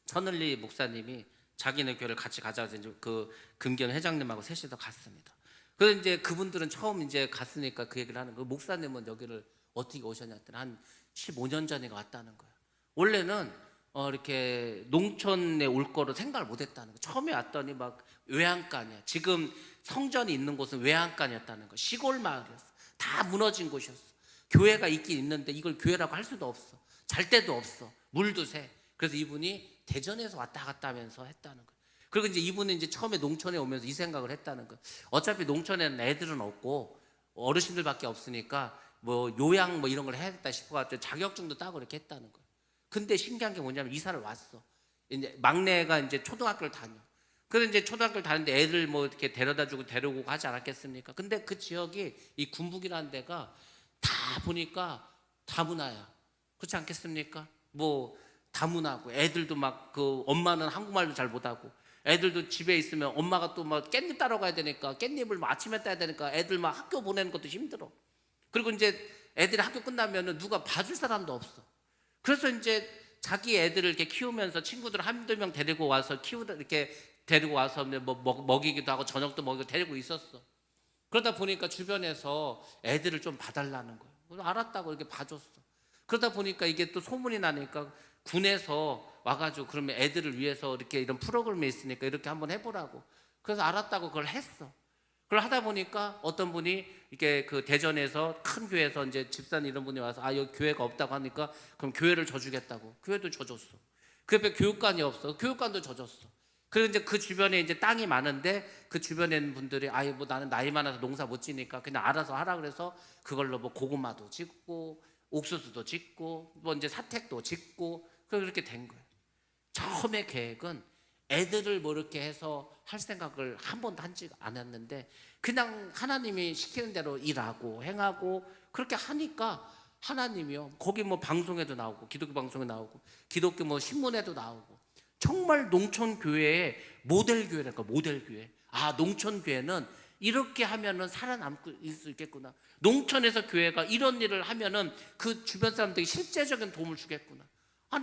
천을리 목사님이 자기네 교회를 같이 가자고 이제 그 금견 회장님하고 셋이서 갔습니다. 그래서 이제 그분들은 처음 이제 갔으니까 그 얘기를 하는 거예요. 목사님은 여기를 어떻게 오셨냐 했더니 한 15년 전에 왔다는 거예요. 원래는 이렇게 농촌에 올 거로 생각을 못 했다는 거예요. 처음에 왔더니 막 외양간이야. 지금 성전이 있는 곳은 외양간이었다는 거예요. 시골 마을이었어. 다 무너진 곳이었어. 교회가 있긴 있는데 이걸 교회라고 할 수도 없어. 잘 데도 없어. 물도 새. 그래서 이분이 대전에서 왔다 갔다 하면서 했다는 거예요. 그리고 이제 이분은 이제 처음에 농촌에 오면서 이 생각을 했다는 거예요. 어차피 농촌에는 애들은 없고 어르신들밖에 없으니까 뭐 요양 뭐 이런 걸 해야겠다 싶어가지고 자격증도 따고 이렇게 했다는 거예요. 근데 신기한 게 뭐냐면 이사를 왔어. 이제 막내가 이제 초등학교를 다녀. 그래서 이제 초등학교를 다니는데 애들 뭐 이렇게 데려다주고 데리고 가지 않았겠습니까? 근데 그 지역이 이 군북이라는 데가 다 보니까 다문화야. 그렇지 않겠습니까? 뭐 다문화고 애들도 막 그 엄마는 한국말도 잘 못하고 애들도 집에 있으면 엄마가 또 막 깻잎 따러 가야 되니까 깻잎을 막 아침에 따야 되니까 애들 막 학교 보내는 것도 힘들어. 그리고 이제 애들이 학교 끝나면은 누가 봐줄 사람도 없어. 그래서 이제 자기 애들을 이렇게 키우면서 친구들 한두 명 데리고 와서 이렇게 데리고 와서 뭐 먹이기도 하고 저녁도 먹이고 데리고 있었어. 그러다 보니까 주변에서 애들을 좀 봐달라는 거예요. 그래서 알았다고 이렇게 봐줬어. 그러다 보니까 이게 또 소문이 나니까 군에서 와가지고 그러면 애들을 위해서 이렇게 이런 프로그램이 있으니까 이렇게 한번 해보라고. 그래서 알았다고 그걸 했어. 그걸 하다 보니까 어떤 분이 이렇게 그 대전에서 큰 교회에서 이제 집사님 이런 분이 와서 여기 교회가 없다고 하니까 그럼 교회를 져주겠다고. 교회도 져줬어. 그 옆에 교육관이 없어. 교육관도 져줬어. 그리고 이제 그 주변에 이제 땅이 많은데 그 주변에 있는 분들이 뭐 나는 나이 많아서 농사 못 지니까 그냥 알아서 하라 그래서 그걸로 뭐 고구마도 짓고 옥수수도 짓고 뭐 이제 사택도 짓고 그렇게 된 거예요. 처음에 계획은 애들을 뭐 이렇게 해서 할 생각을 한 번도 하지 않았는데 그냥 하나님이 시키는 대로 일하고 행하고 그렇게 하니까 하나님이요. 거기 뭐 방송에도 나오고 기독교 방송에 나오고 기독교 뭐 신문에도 나오고 정말 농촌 교회의 모델 교회랄까 모델 교회. 농촌 교회는 이렇게 하면은 살아남고 있을 수 있겠구나. 농촌에서 교회가 이런 일을 하면은 그 주변 사람들에게 실제적인 도움을 주겠구나.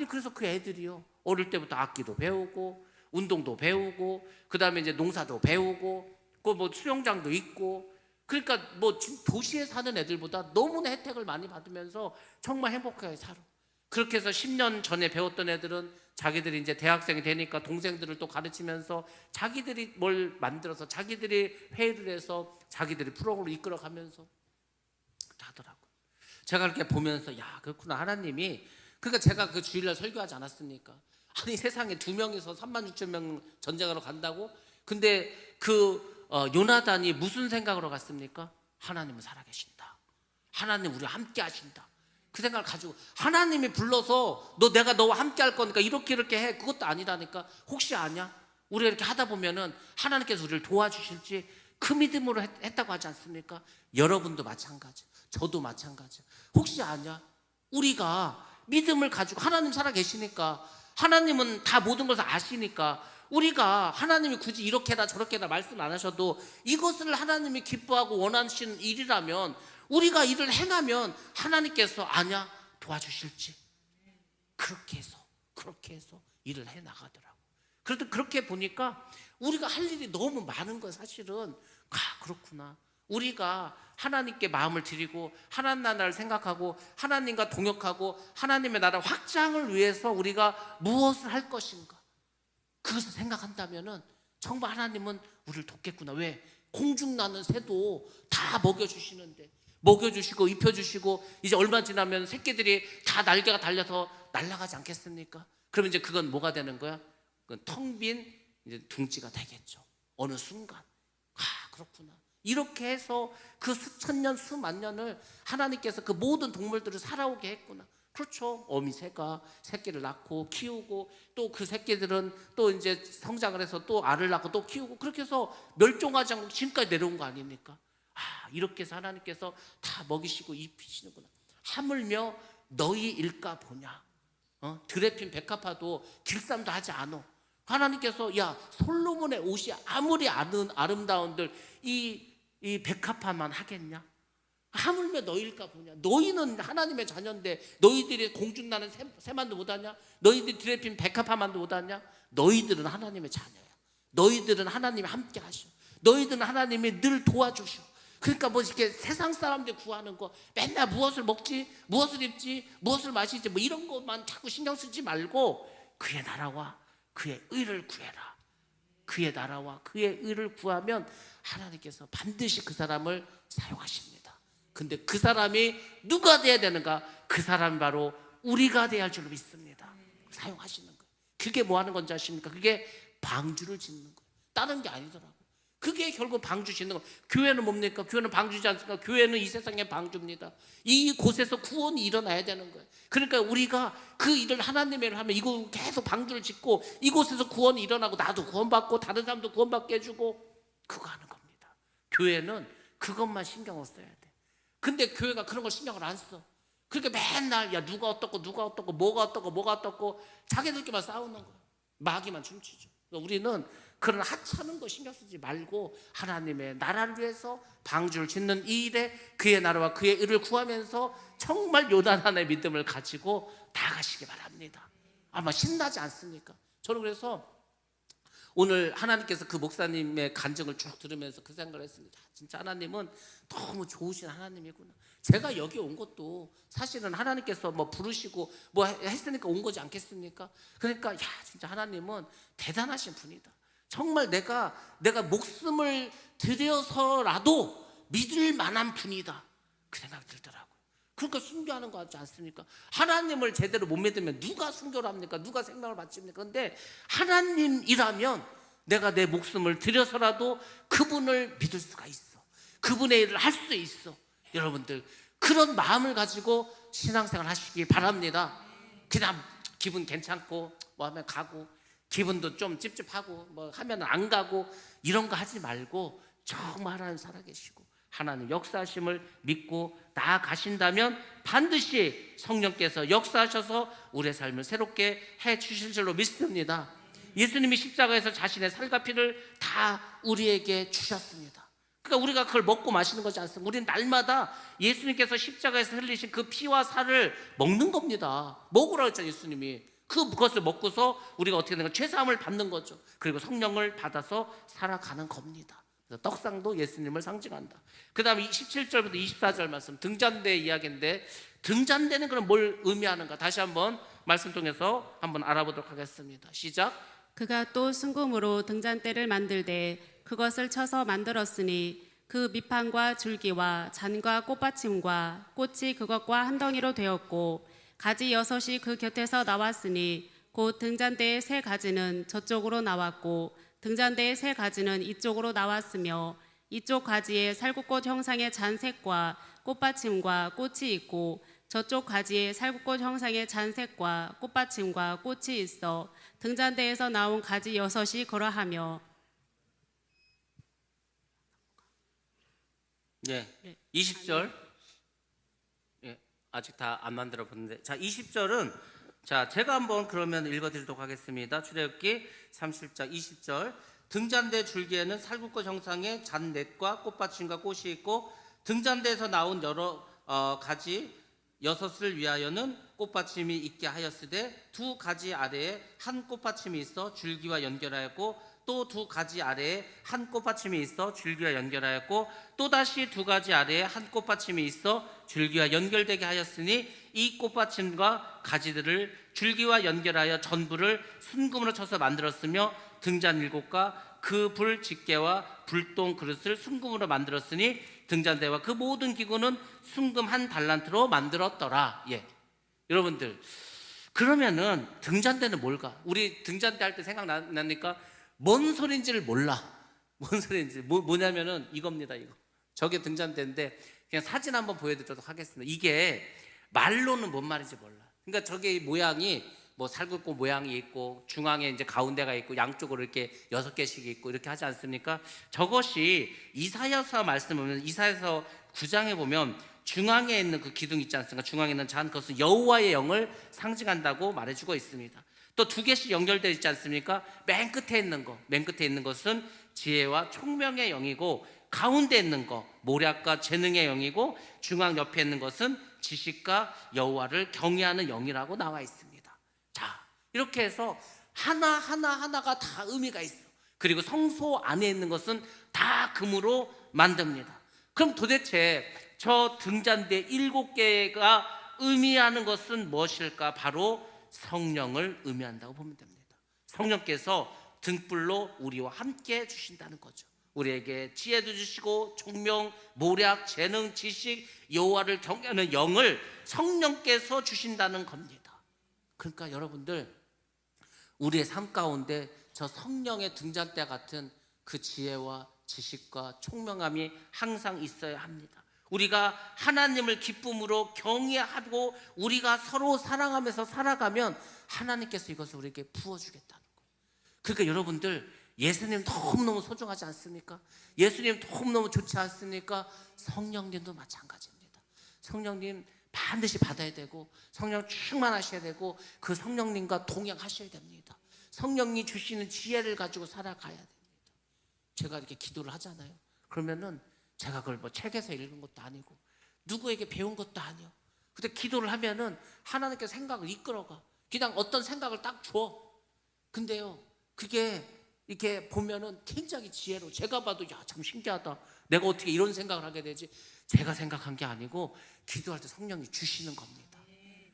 그래서 그 애들이요. 어릴 때부터 악기도 배우고 운동도 배우고 그다음에 이제 농사도 배우고 그 뭐 수영장도 있고 그러니까 뭐 도시에 사는 애들보다 너무나 혜택을 많이 받으면서 정말 행복하게 살아. 그렇게 해서 10년 전에 배웠던 애들은 자기들이 이제 대학생이 되니까 동생들을 또 가르치면서 자기들이 뭘 만들어서 자기들이 회의를 해서 자기들이 프로그램을 이끌어가면서 하더라고요. 제가 이렇게 보면서 그렇구나. 하나님이 그러니까 제가 그 주일날 설교하지 않았습니까? 아니 세상에 2명이서 36,000명 전쟁하러 간다고? 근데 요나단이 무슨 생각으로 갔습니까? 하나님은 살아계신다. 하나님 우리와 함께 하신다. 그 생각을 가지고 하나님이 불러서 내가 너와 함께 할 거니까 이렇게 해. 그것도 아니라니까. 혹시 아냐? 우리가 이렇게 하다 보면은 하나님께서 우리를 도와주실지 그 믿음으로 했다고 하지 않습니까? 여러분도 마찬가지, 저도 마찬가지. 혹시 아냐? 우리가 믿음을 가지고 하나님 살아계시니까, 하나님은 다 모든 것을 아시니까, 우리가 하나님이 굳이 이렇게 해라 저렇게 해라 말씀 안 하셔도 이것을 하나님이 기뻐하고 원하시는 일이라면 우리가 이를 행하면 하나님께서 아냐? 도와주실지. 그렇게 해서 일을 해 나가더라고. 그래도 그렇게 보니까 우리가 할 일이 너무 많은 거 사실은. 그렇구나. 우리가 하나님께 마음을 드리고 하나님 나라를 생각하고 하나님과 동역하고 하나님의 나라 확장을 위해서 우리가 무엇을 할 것인가, 그것을 생각한다면은 정말 하나님은 우리를 돕겠구나. 왜? 공중나는 새도 다 먹여주시는데, 먹여주시고 입혀주시고 이제 얼마 지나면 새끼들이 다 날개가 달려서 날아가지 않겠습니까? 그러면 이제 그건 뭐가 되는 거야? 그건 텅 빈 이제 둥지가 되겠죠. 어느 순간. 그렇구나. 이렇게 해서 그 수천 년 수만 년을 하나님께서 그 모든 동물들을 살아오게 했구나. 그렇죠. 어미새가 새끼를 낳고 키우고 또 그 새끼들은 또 이제 성장을 해서 또 알을 낳고 또 키우고 그렇게 해서 멸종하지 않고 지금까지 내려온 거 아닙니까? 이렇게 해서 하나님께서 다 먹이시고 입히시는구나. 하물며 너희 일까 보냐. 들에 핀 백합화도 길쌈도 하지 않어. 하나님께서 야 솔로몬의 옷이 아무리 아름다운들 이 백합화만 하겠냐? 하물며 너희일까 보냐. 너희는 하나님의 자녀인데 너희들이 공중나는 새만도 못하냐? 너희들이 들에 핀 백합화만도 못하냐? 너희들은 하나님의 자녀야. 너희들은 하나님이 함께 하셔. 너희들은 하나님이 늘 도와주셔. 그러니까 뭐 이렇게 세상 사람들 구하는 거 맨날 무엇을 먹지, 무엇을 입지, 무엇을 마시지 뭐 이런 것만 자꾸 신경 쓰지 말고 그의 나라와 그의 의를 구해라. 그의 나라와 그의 의를 구하면 하나님께서 반드시 그 사람을 사용하십니다. 근데 그 사람이 누가 돼야 되는가? 그 사람이 바로 우리가 돼야 할 줄로 믿습니다. 사용하시는 거예요. 그게 뭐 하는 건지 아십니까? 그게 방주를 짓는 거예요. 다른 게 아니더라고요. 그게 결국 방주 짓는 거. 교회는 뭡니까? 교회는 방주지 않습니까? 교회는 이 세상의 방주입니다. 이곳에서 구원이 일어나야 되는 거예요. 그러니까 우리가 그 일을 하나님의 일을 하면 이곳 계속 방주를 짓고 이곳에서 구원이 일어나고 나도 구원받고 다른 사람도 구원받게 해주고 그거 하는 겁니다. 교회는 그것만 신경을 써야 돼. 근데 교회가 그런 걸 신경을 안 써. 그러니까 맨날 야 누가 어떻고 뭐가 어떻고 자기들끼리만 싸우는 거야. 마귀만 춤추죠. 그러니까 우리는 그런 하찮은 거 신경 쓰지 말고 하나님의 나라를 위해서 방주를 짓는 이 일에 그의 나라와 그의 의를 구하면서 정말 요단한의 믿음을 가지고 나가시기 바랍니다. 아마 신나지 않습니까? 저는 그래서 오늘 하나님께서 그 목사님의 간증을 쭉 들으면서 그 생각을 했습니다. 진짜 하나님은 너무 좋으신 하나님이구나. 제가 여기 온 것도 사실은 하나님께서 뭐 부르시고 뭐 했으니까 온 거지 않겠습니까? 그러니까 진짜 하나님은 대단하신 분이다. 정말 내가 목숨을 들여서라도 믿을 만한 분이다. 그 생각이 들더라고요. 그러니까 순교하는 거 같지 않습니까? 하나님을 제대로 못 믿으면 누가 순교를 합니까? 누가 생명을 바칩니까? 그런데 하나님이라면 내가 내 목숨을 들여서라도 그분을 믿을 수가 있어. 그분의 일을 할 수 있어. 여러분들 그런 마음을 가지고 신앙생활 하시기 바랍니다. 그냥 기분 괜찮고 뭐 하면 가고 기분도 좀 찝찝하고 뭐 하면 안 가고 이런 거 하지 말고 정말 하나님 살아계시고 하나님 역사하심을 믿고 나아가신다면 반드시 성령께서 역사하셔서 우리의 삶을 새롭게 해 주실 줄로 믿습니다. 예수님이 십자가에서 자신의 살과 피를 다 우리에게 주셨습니다. 그러니까 우리가 그걸 먹고 마시는 거지 않습니까? 우리는 날마다 예수님께서 십자가에서 흘리신 그 피와 살을 먹는 겁니다. 먹으라고 했잖아요. 예수님이 그것을 먹고서 우리가 어떻게 되는 거 죄사함을 받는 거죠. 그리고 성령을 받아서 살아가는 겁니다. 그래서 떡상도 예수님을 상징한다. 그 다음에 17절부터 24절 말씀 등잔대 이야기인데 등잔대는 그럼 뭘 의미하는가? 다시 한번 말씀 통해서 한번 알아보도록 하겠습니다. 시작. 그가 또 순금으로 등잔대를 만들되 그것을 쳐서 만들었으니 그 밑판과 줄기와 잔과 꽃받침과 꽃이 그것과 한 덩이로 되었고 가지 여섯이 그 곁에서 나왔으니 곧 등잔대의 세 가지는 저쪽으로 나왔고 등잔대의 세 가지는 이쪽으로 나왔으며 이쪽 가지에 살구꽃 형상의 잔색과 꽃받침과 꽃이 있고 저쪽 가지에 살구꽃 형상의 잔색과 꽃받침과 꽃이 있어 등잔대에서 나온 가지 여섯이 그러하며. 예. 20절. 예. 아직 다 안 만들어 봤는데. 자, 20절은 자, 제가 한번 그러면 읽어 드리도록 하겠습니다. 출애굽기 37장 20절. 등잔대 줄기에는 살구꽃 형상의 잔넷과 꽃받침과 꽃이 있고 등잔대에서 나온 여러 가지 여섯을 위하여는 꽃받침이 있게 하였으되 두 가지 아래에 한 꽃받침이 있어 줄기와 연결하였고 또 두 가지 아래에 한 꽃받침이 있어 줄기와 연결하였고 또다시 두 가지 아래에 한 꽃받침이 있어 줄기와 연결되게 하였으니 이 꽃받침과 가지들을 줄기와 연결하여 전부를 순금으로 쳐서 만들었으며 등잔 7과 그 불 집게와 불똥 그릇을 순금으로 만들었으니 등잔대와 그 모든 기구는 순금 한 달란트로 만들었더라. 예. 여러분들, 그러면은 등잔대는 뭘까? 우리 등잔대 할 때 생각나니까 뭔 소린지를 몰라. 뭔 소린지 뭐냐면은 이겁니다. 이거 저게 등잔대인데 그냥 사진 한번 보여드리도록 하겠습니다. 이게 말로는 뭔 말인지 몰라. 그러니까 저게 모양이 뭐 살구꽃 모양이 있고 중앙에 이제 가운데가 있고 양쪽으로 이렇게 6개씩 있고 이렇게 하지 않습니까? 저것이 이사야서 말씀 보면 이사야서 9장에 보면 중앙에 있는 그 기둥 있지 않습니까? 중앙에 있는 잔, 그것은 여호와의 영을 상징한다고 말해주고 있습니다. 또 2개씩 연결되어 있지 않습니까? 맨 끝에 있는 것은 지혜와 총명의 영이고 가운데 있는 거 모략과 재능의 영이고 중앙 옆에 있는 것은 지식과 여호와를 경외하는 영이라고 나와 있습니다. 자, 이렇게 해서 하나가 다 의미가 있어. 그리고 성소 안에 있는 것은 다 금으로 만듭니다. 그럼 도대체 저 등잔대 7개가 의미하는 것은 무엇일까? 바로 성령을 의미한다고 보면 됩니다. 성령께서 등불로 우리와 함께 주신다는 거죠. 우리에게 지혜도 주시고 총명, 모략, 재능, 지식, 여호와를 경외하는 영을 성령께서 주신다는 겁니다. 그러니까 여러분들, 우리의 삶 가운데 저 성령의 등잔대 같은 그 지혜와 지식과 총명함이 항상 있어야 합니다. 우리가 하나님을 기쁨으로 경외하고 우리가 서로 사랑하면서 살아가면 하나님께서 이것을 우리에게 부어주겠다는 거예요. 그러니까 여러분들, 예수님 너무너무 소중하지 않습니까? 예수님 너무너무 좋지 않습니까? 성령님도 마찬가지입니다. 성령님 반드시 받아야 되고 성령 충만하셔야 되고 그 성령님과 동행하셔야 됩니다. 성령이 주시는 지혜를 가지고 살아가야 됩니다. 제가 이렇게 기도를 하잖아요. 그러면은 제가 그걸 뭐 책에서 읽은 것도 아니고 누구에게 배운 것도 아니요. 근데 기도를 하면은 하나님께서 생각을 이끌어가. 그냥 어떤 생각을 딱 줘. 근데요, 그게 이렇게 보면은 굉장히 지혜로, 제가 봐도 야, 참 신기하다. 내가 어떻게 이런 생각을 하게 되지? 제가 생각한 게 아니고 기도할 때 성령이 주시는 겁니다.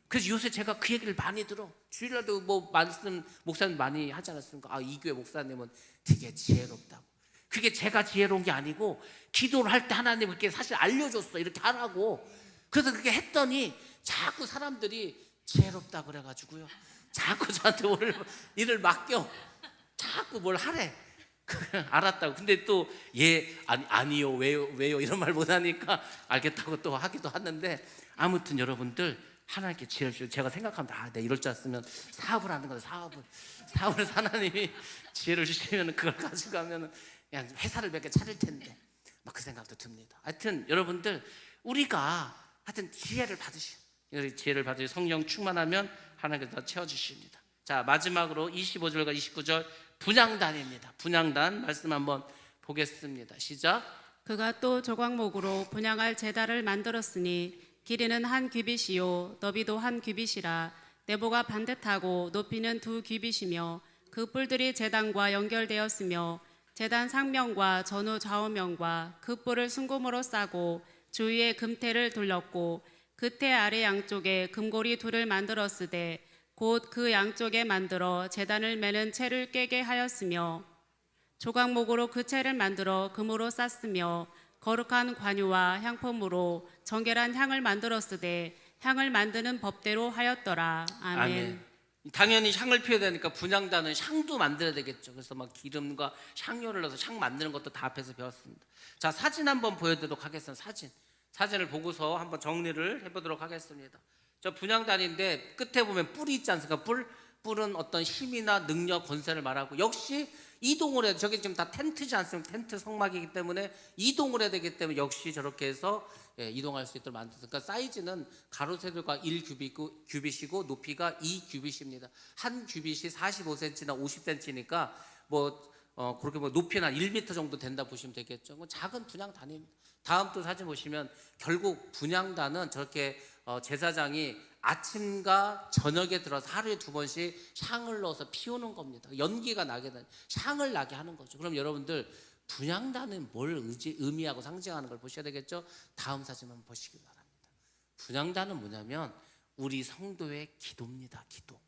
그래서 요새 제가 그 얘기를 많이 들어. 주일날도 뭐 말씀 목사님 많이 하지 않았습니까? 아, 이 교회 목사님은 되게 지혜롭다고. 그게 제가 지혜로운 게 아니고 기도를 할 때 하나님 그렇게 사실 알려줬어. 이렇게 하라고. 그래서 그렇게 했더니 자꾸 사람들이 지혜롭다 그래가지고요, 자꾸 저한테 오늘 일을 맡겨. 자꾸 뭘 하래. 알았다고. 근데 또 아니요, 왜요 이런 말 못하니까 알겠다고 또 하기도 하는데, 아무튼 여러분들, 하나님께 지혜를 주시고, 제가 생각하면 내가 이럴 줄 알았으면 사업을 하는 거다. 사업을 하나님이 지혜를 주시면 그걸 가져가면 그냥 회사를 몇 개 차릴 텐데, 막 그 생각도 듭니다. 하여튼 여러분들, 우리가 하여튼 지혜를 받으시오. 지혜를 받으시고 성령 충만하면 하나님께서 채워주십니다. 자, 마지막으로 25절과 29절 분향단입니다. 분향단 말씀 한번 보겠습니다. 시작. 그가 또 조각목으로 분향할 제단을 만들었으니 길이는 한 규빗이요 너비도 한 규빗이라. 내부가 반듯하고 높이는 2규빗이며 그 뿔들이 제단과 연결되었으며 제단 상면과 전후 좌우면과 그 뿔을 순금으로 싸고 주위에 금테를 둘렀고 그 테 아래 양쪽에 금고리 2를 만들었으되 곧 그 양쪽에 만들어 제단을 매는 채를 꿰게 하였으며 조각목으로 그 채를 만들어 금으로 쌌으며 거룩한 관유와 향품으로 정결한 향을 만들었으되 향을 만드는 법대로 하였더라. 아멘. 아멘. 당연히 향을 피워야 되니까 분향단은 향도 만들어야 되겠죠. 그래서 막 기름과 향료를 넣어서 향 만드는 것도 다 앞에서 배웠습니다. 자, 사진 한번 보여드리도록 하겠습니다. 사진을 보고서 한번 정리를 해보도록 하겠습니다. 저 분향단인데 끝에 보면 뿔이 있지 않습니까? 뿔은 어떤 힘이나 능력, 권세를 말하고, 역시 이동을 해야 돼. 저게 지금 다 텐트지 않습니까? 텐트 성막이기 때문에 이동을 해야 되기 때문에 역시 저렇게 해서 이동할 수 있도록 만들었어요. 그러니까 사이즈는 가로 세로가 1규빗이고 높이가 2규빗입니다. 한 규빗이 45cm나 50cm니까 그렇게 높이는 한 1m 정도 된다 보시면 되겠죠. 작은 분향단입니다. 다음 또 사진 보시면 결국 분향단은 저렇게 제사장이 아침과 저녁에 들어서 하루에 2번씩 향을 넣어서 피우는 겁니다. 연기가 나게 되는, 향을 나게 하는 거죠. 그럼 여러분들 분향단은 뭘 의미하고 상징하는 걸 보셔야 되겠죠. 다음 사진 한번 보시기 바랍니다. 분향단은 뭐냐면 우리 성도의 기도입니다. 기도.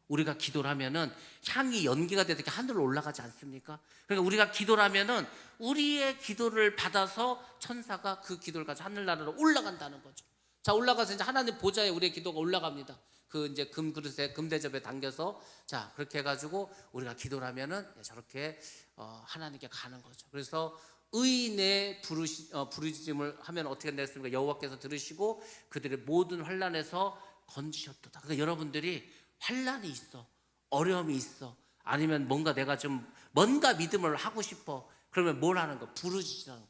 우리가 기도를 하면은 향이 연기가 돼서 이렇게 하늘로 올라가지 않습니까? 그러니까 우리가 기도를 하면은 우리의 기도를 받아서 천사가 그 기도를 가지고 하늘나라로 올라간다는 거죠. 자, 올라가서 이제 하나님 보좌에 우리의 기도가 올라갑니다. 그 이제 금 그릇에, 금 대접에 담겨서, 자, 그렇게 해가지고 우리가 기도를 하면은 저렇게 하나님께 가는 거죠. 그래서 의인의 부르짖음을 하면 어떻게 되겠습니까? 여호와께서 들으시고 그들의 모든 환난에서 건지셨도다. 그러니까 여러분들이 환난이 있어, 어려움이 있어, 아니면 뭔가 내가 좀 뭔가 믿음을 하고 싶어, 그러면 뭘 하는 거? 부르짖어.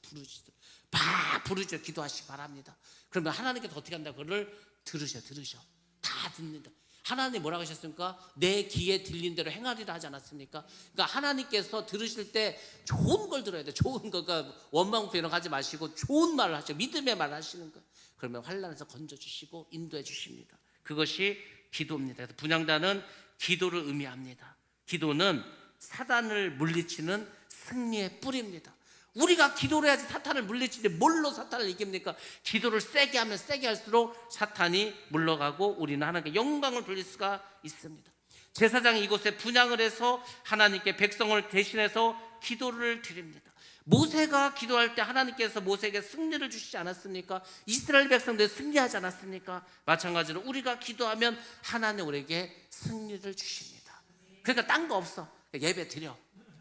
막 부르짖어 기도하시기 바랍니다. 그러면 하나님께서 어떻게 한다? 그걸 들으셔. 다 듣는다. 하나님 뭐라고 하셨습니까? 내 귀에 들린 대로 행하리라 하지 않았습니까? 그러니까 하나님께서 들으실 때 좋은 걸 들어야 돼. 좋은 거. 그러니까 원망 이런 거 하지 마시고 좋은 말을 하시고 믿음의 말을 하시는 거예요. 그러면 환난에서 건져주시고 인도해 주십니다. 그것이 기도입니다. 그래서 분향단은 기도를 의미합니다. 기도는 사단을 물리치는 승리의 뿌리입니다. 우리가 기도를 해야지 사탄을 물리치지 뭘로 사탄을 이깁니까? 기도를 세게 하면 세게 할수록 사탄이 물러가고 우리는 하나님께 영광을 돌릴 수가 있습니다. 제사장이 이곳에 분향을 해서 하나님께 백성을 대신해서 기도를 드립니다. 모세가 기도할 때 하나님께서 모세에게 승리를 주시지 않았습니까? 이스라엘 백성들 승리하지 않았습니까? 마찬가지로 우리가 기도하면 하나님 우리에게 승리를 주십니다. 그러니까 딴 거 없어. 예배 드려,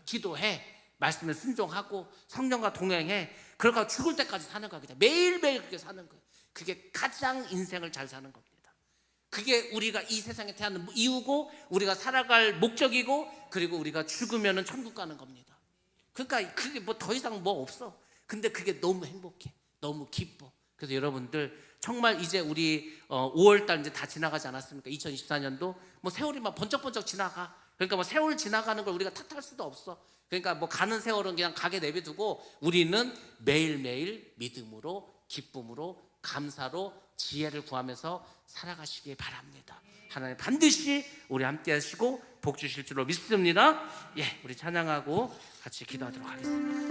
기도해, 말씀에 순종하고 성령과 동행해. 그러니까 죽을 때까지 사는 거야. 그냥 매일매일 그렇게 사는 거예요. 그게 가장 인생을 잘 사는 겁니다. 그게 우리가 이 세상에 태어난 이유고 우리가 살아갈 목적이고, 그리고 우리가 죽으면 천국 가는 겁니다. 그러니까 그게 더 이상 없어. 근데 그게 너무 행복해, 너무 기뻐. 그래서 여러분들 정말 이제 우리 5월달 이제 다 지나가지 않았습니까? 2024년도 세월이 막 번쩍번쩍 지나가. 그러니까 세월 지나가는 걸 우리가 탓할 수도 없어. 그러니까 가는 세월은 그냥 가게 내비두고 우리는 매일매일 믿음으로, 기쁨으로, 감사로 지혜를 구하면서 살아가시기 바랍니다. 하나님 반드시 우리 함께 하시고 복 주실 줄로 믿습니다. 우리 찬양하고 같이 기도하도록 하겠습니다.